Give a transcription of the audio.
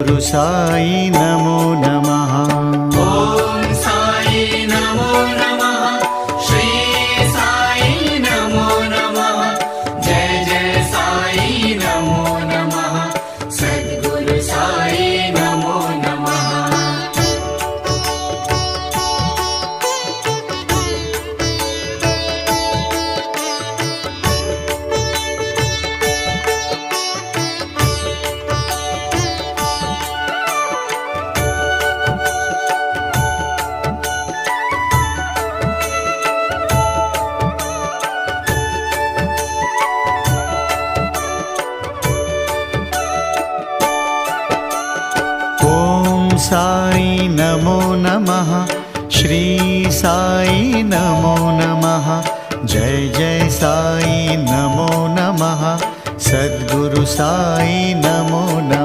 गुरु साई नमो नमः। ओम साई नमो नमः। श्री साई नमो नमः। जय जय साई नमो नमः। सद्गुरु साई नमो नमः। साई नमो नमः। श्री साई नमो नमः। जय जय साई नमो नमः। सद्गुरु साई नमो नमः।